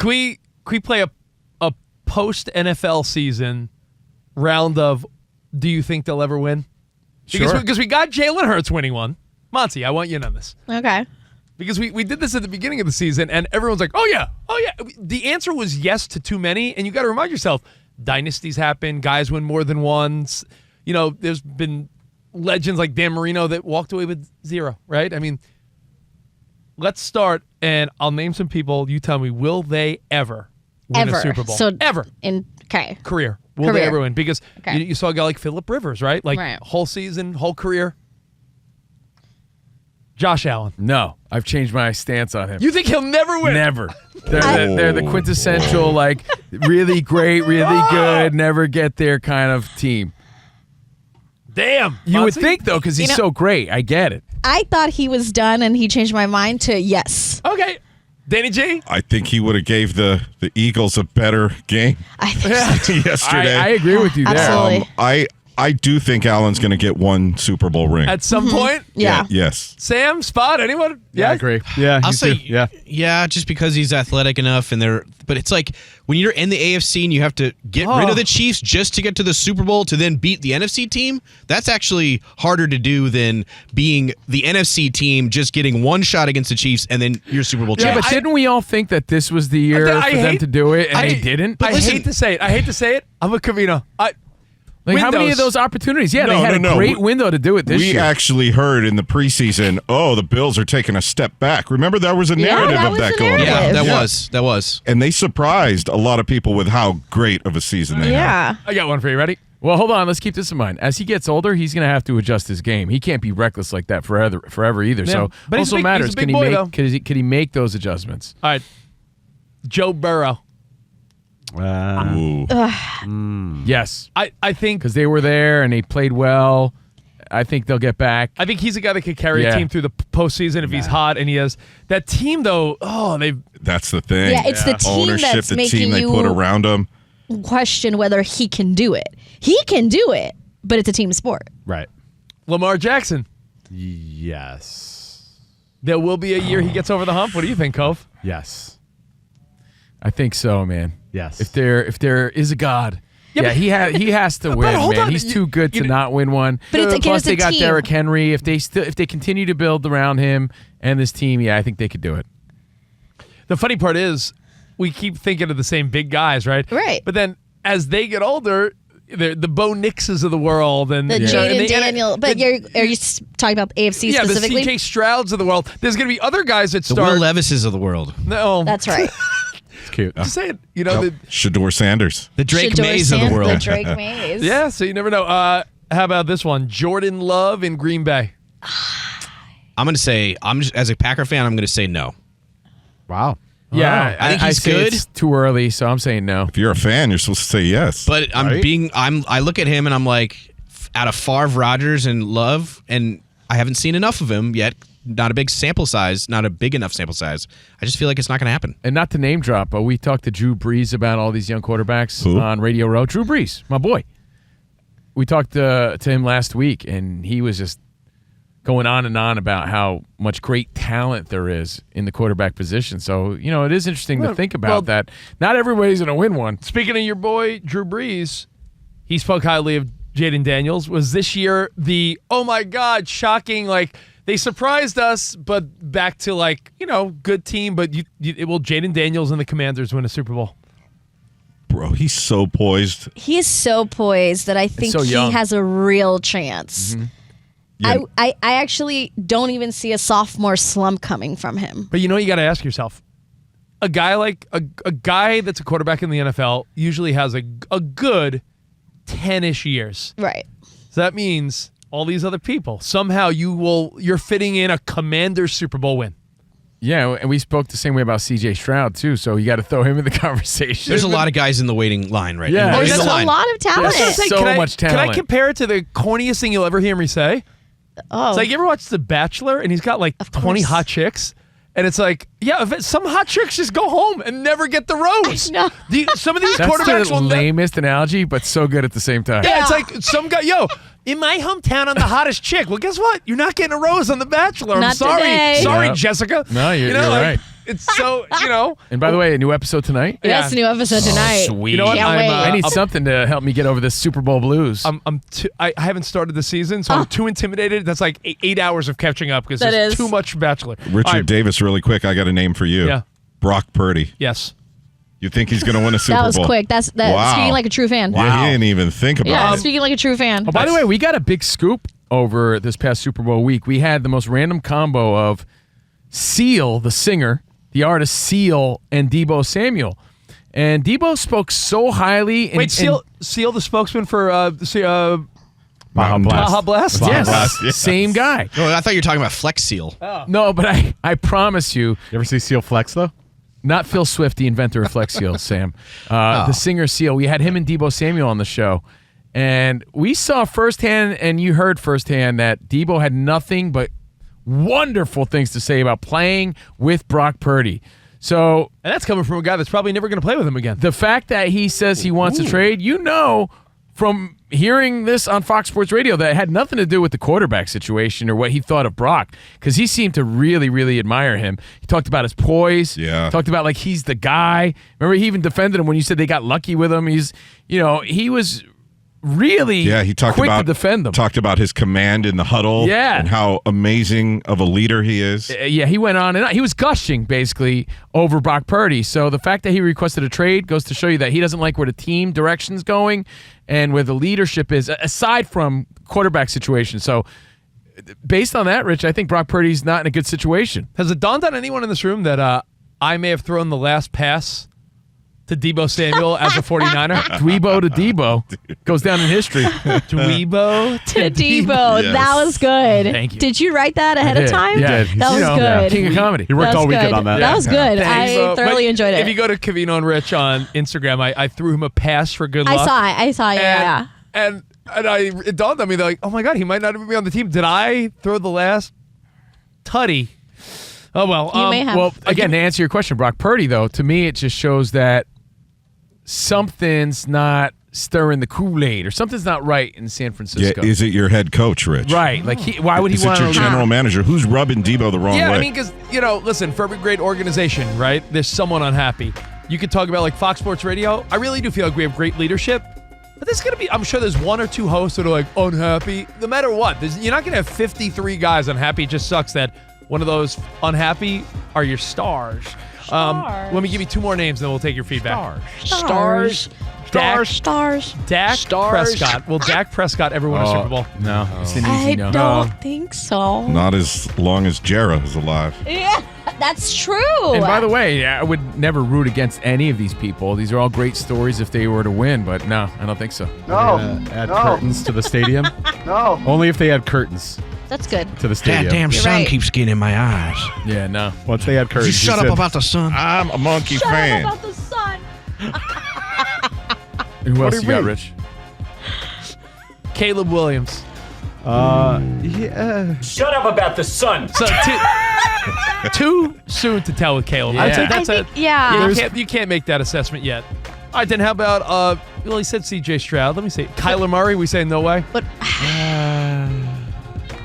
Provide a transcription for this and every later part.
Can we play a post NFL season round of do you think they'll ever win? Because we got Jalen Hurts winning one. Monty, I want you in on this. Okay. Because we did this at the beginning of the season, and everyone's like, oh, yeah. The answer was yes to too many, and you got to remind yourself, dynasties happen, guys win more than once. There's been legends like Dan Marino that walked away with 0, right? I mean, let's start, and I'll name some people. You tell me, will they ever win a Super Bowl? Ever. Career. Will they ever win? Because you saw a guy like Phillip Rivers, right? Whole season, whole career. Josh Allen. No, I've changed my stance on him. You think he'll never win? Never. They're the quintessential, really great, really good, never get there kind of team. Damn. You would think, though, because he's so great. I get it. I thought he was done, and he changed my mind to yes. Okay. Danny G? I think he would have gave the Eagles a better game yesterday. I agree with you there. Absolutely. I do think Allen's going to get one Super Bowl ring. At some point? Yeah. Yes. Sam, Spot, anyone? Yeah, I agree. Yeah, I'll say yeah, just because he's athletic enough, but it's like when you're in the AFC and you have to get rid of the Chiefs just to get to the Super Bowl to then beat the NFC team, that's actually harder to do than being the NFC team just getting one shot against the Chiefs and then your Super Bowl champ. Yeah, but didn't we all think that this was the year for them to do it, and they didn't? I hate to say it. I'm a Covino. How many of those opportunities? Yeah, they had a great window to do it this year. We actually heard in the preseason, the Bills are taking a step back. Remember, there was a narrative of that going on. Yeah, that was. And they surprised a lot of people with how great of a season they had. I got one for you. Ready? Well, hold on. Let's keep this in mind. As he gets older, he's going to have to adjust his game. He can't be reckless like that forever either. Yeah. So but also matters, can he make those adjustments? All right. Joe Burrow. Yes. I think because they were there and they played well. I think they'll get back. I think he's a guy that could carry a team through the postseason if he's hot, and he has that team though. That's the thing. Yeah, it's the team ownership, that's the making team they put around him. Question whether he can do it. He can do it, but it's a team sport. Right. Lamar Jackson. Yes. There will be a year he gets over the hump. What do you think, Cove? Yes. I think so, man. Yes. If there is a God, he has to win, man. He's too good to not win one. But it's Plus, they got team. Derrick Henry. If they continue to build around him and this team, I think they could do it. The funny part is, we keep thinking of the same big guys, right? Right. But then as they get older, the Bo Nixes of the world and the Jaden Daniel. But are you talking about AFC specifically? Yeah, the CJ Strouds of the world. There's going to be other guys that the start. Will Levises of the world. No, that's right. It's cute. Just saying, Shador Sanders. The Drake Mays of the world. The Drake Mays. Yeah, so you never know. How about this one? Jordan Love in Green Bay. I'm going to say, as a Packer fan, I'm going to say no. Wow. Yeah, I think he's good. It's too early, so I'm saying no. If you're a fan, you're supposed to say yes. But I look at him and I'm like, out of Favre, Rodgers, and Love, and I haven't seen enough of him yet. Not a big enough sample size. I just feel like it's not going to happen. And not to name drop, but we talked to Drew Brees about all these young quarterbacks on Radio Row. Drew Brees, my boy. We talked to him last week, and he was just going on and on about how much great talent there is in the quarterback position. So, it is interesting to think about that. Not everybody's going to win one. Speaking of your boy, Drew Brees, he spoke highly of Jaden Daniels. Was this year the, oh my God, shocking, they surprised us, but back to good team, but will Jaden Daniels and the Commanders win a Super Bowl? Bro, he's so poised. He is so poised that I think he has a real chance. Mm-hmm. Yeah. I actually don't even see a sophomore slump coming from him. But you got to ask yourself, a guy like a guy that's a quarterback in the NFL usually has a good 10-ish years. Right. So that means all these other people, somehow you're fitting in a Commanders Super Bowl win. Yeah, and we spoke the same way about CJ Stroud too, so you got to throw him in the conversation. There's a lot of guys in the waiting line right now. There's a lot of talent. Much talent. Can I compare it to the corniest thing you'll ever hear me say? Oh. It's like, you ever watch The Bachelor and he's got 20 hot chicks? And it's like, some hot chicks just go home and never get the rose. No. Some of these That's quarterbacks the will lamest analogy, but so good at the same time. Yeah, it's like some guy, in my hometown, I'm the hottest chick. Well, guess what? You're not getting a rose on The Bachelor. I'm Not sorry. today. Sorry, Jessica. No, you're right. It's so, you know. And by the way, a new episode tonight. Yeah. That's a new episode tonight. Sweet. You know what? Can't wait. I need something to help me get over this Super Bowl blues. I haven't started the season, so I'm too intimidated. That's like 8 hours of catching up because there's too much Bachelor. Richard All right. Davis, really quick. I got a name for you. Yeah. Brock Purdy. Yes. You think he's going to win a Super Bowl? That was quick. That's Wow. speaking like a true fan. Yeah, he didn't even think about Yeah, it. speaking like a true fan. Oh, by the way, we got a big scoop over this past Super Bowl week. We had the most random combo of Seal, the singer, the artist Seal, and Deebo Samuel. And Deebo spoke so highly. Wait, Seal, the spokesman for Baja Baja Blast? Yes. Blast, yes. Same guy. Oh, I thought you were talking about Flex Seal. No, but I promise you, You ever see Seal Flex though? not Phil Swift, the inventor of Flex Seal, Sam. The singer Seal. We had him and Deebo Samuel on the show. And we saw firsthand, and you heard firsthand, that Deebo had nothing but wonderful things to say about playing with Brock Purdy. So And that's coming from a guy that's probably never going to play with him again. the fact that he says he wants to trade, you know, from hearing this on Fox Sports Radio, that it had nothing to do with the quarterback situation or what he thought of Brock, because he seemed to really, really admire him. He talked about his poise. Yeah. Talked about like he's the guy. Remember, he even defended him when you said they got lucky with him. He was really Yeah, he talked quick about to defend them. Talked about his command in the huddle. Yeah. And how amazing of a leader he is. Yeah, he went on and on. He was gushing basically over Brock Purdy. So the fact that he requested a trade goes to show you that he doesn't like where the team direction's going and where the leadership is, aside from quarterback situation. So based on that, Rich, I think Brock Purdy's not in a good situation. Has it dawned on anyone in this room that I may have thrown the last pass to Deebo Samuel as a 49er? Dweebo to Deebo goes down in history. Dweebo To Deebo. Yes. That was good. Thank you. Did you write that ahead of did. time? Yeah, That was good. King of comedy. He worked That was all weekend good. on that. That was good. Thanks, I bro. thoroughly But enjoyed it. If you go to Covino and Rich on Instagram, I threw him a pass for good luck. I saw. Yeah. And it dawned on me, they're like, oh my God, he might not even be on the team. Did I throw the last tutty? Oh, well. You may have. Well, again, to answer your question, Brock Purdy, though, to me, it just shows that something's not stirring the Kool-Aid or something's not right in San Yeah, Francisco. is it your head coach, Rich? Right. Like, why would he Is it want your to general manager? Who's rubbing Deebo the wrong Yeah, way? I mean, because, listen, for every great organization, right, there's someone unhappy. You could talk about, like, Fox Sports Radio. I really do feel like we have great leadership. But there's going to be, I'm sure there's one or two hosts that are, like, unhappy. No matter what. You're not going to have 53 guys unhappy. It just sucks that one of those unhappy are your stars. Let me give you two more names, and then we'll take your feedback. Stars. Dak Stars. Prescott. Will Dak Prescott ever win a Super Bowl? No. It's an I easy no. don't think so. Not as long as Jarrah is alive. Yeah, that's true. And by the way, I would never root against any of these people. These are all great stories if they were to win, but no, I don't think so. Add curtains to the stadium. No. Only if they add curtains That's good. to the stadium. Goddamn You're sun right. keeps getting in my eyes. Yeah, no. Once they add curtains, You shut said- up about the sun. I'm a monkey fan. About the sun. Who else do you you got, mean? Rich? Caleb Williams. Yeah. Shut up about the sun. So too soon to tell with Caleb. I'd say Yeah. that's I think, yeah. you can't make that assessment yet. All right, then how about well, he said C.J. Stroud. Let me see. Kyler Murray. We say no way. But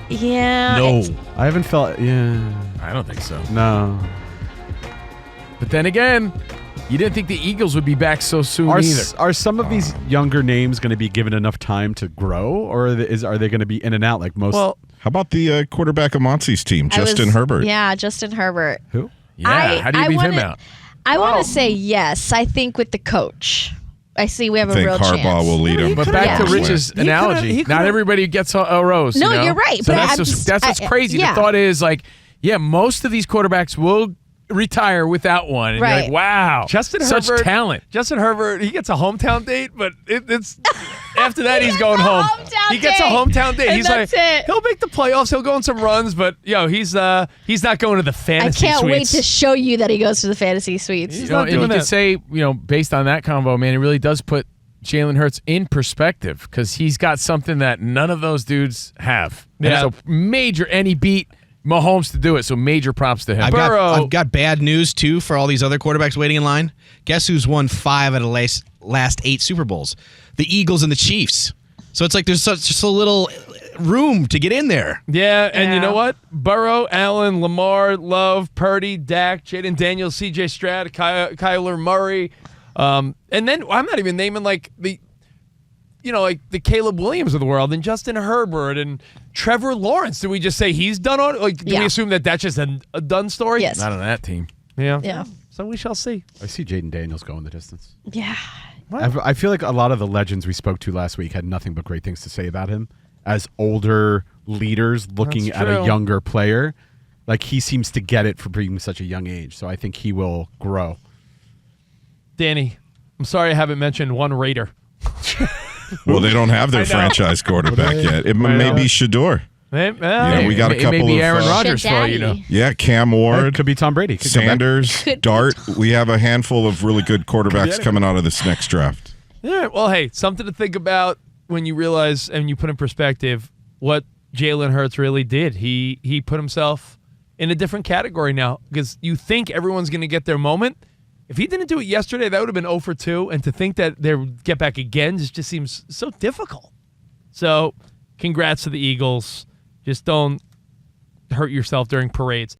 yeah. No. I haven't felt. Yeah. I don't think so. No. But then again, you didn't think the Eagles would be back so soon either. Are some of these younger names going to be given enough time to grow, or are they going to be in and out like most? Well, How about the quarterback of Monty's team, I Justin was- Herbert? Yeah, Justin Herbert. who? Yeah, how do you leave him out? I want to say yes. I think with the coach. I see we have I a think real Harbaugh chance. will lead him. But back to Yeah. Rich's He analogy, could've- not everybody gets a rose. No, you know? you're right, So but that's I'm just, just- that's what's crazy. yeah. The thought is like, yeah, most of these quarterbacks will retire without one. And you're Right. like, wow, Justin such Herbert. talent. Justin Herbert. He gets a hometown date, but it's after that he's going gets a home. hometown He gets a date, hometown date. and He's that's like, it. he'll make the playoffs. He'll go on some runs, but he's not going to the I fantasy can't wait suites. to show you that he goes to the fantasy suites. He's You know, not and you doing could that. say, based on that convo, man, it really does put Jalen Hurts in perspective because he's got something that none of those dudes have. Yeah. And so major, and he beat Mahomes to do it. So major props to him. I've got bad news, too, for all these other quarterbacks waiting in line. Guess who's won 5 out of the last 8 Super Bowls? The Eagles and the Chiefs. So it's like there's just a little room to get in there. Yeah, and you Yeah. know what? Burrow, Allen, Lamar, Love, Purdy, Dak, Jaden Daniels, C.J. Stroud, Kyler Murray. And then I'm not even naming like the Caleb Williams of the world and Justin Herbert and Trevor Lawrence. Do we just say he's done on? Like, do we Yeah. assume that that's just a done story? Yes. Not on that team. Yeah. Yeah. So we shall see. I see Jaden Daniels going the distance. Yeah. I feel like a lot of the legends we spoke to last week had nothing but great things to say about him. As older leaders looking That's at a true. younger player, like he seems to get it for being such a young age. So I think he will grow. Danny, I'm sorry I haven't mentioned one Raider. Well, they don't have their franchise quarterback yet. It may be Shador. Yeah, we got a it couple may be of, Aaron Rodgers for all Daddy. you know. Yeah, Cam Ward, Could be Tom Brady. Could come back. Sanders, Could be Dart. We have a handful of really good quarterbacks coming out of this next draft. Yeah, well, hey, something to think about when you realize and you put in perspective what Jalen Hurts really did. He put himself in a different category now because you think everyone's going to get their moment. If he didn't do it yesterday, that would have been 0 for 2, and to think that they would get back again just seems so difficult. So, congrats to the Eagles. Just don't hurt yourself during parades.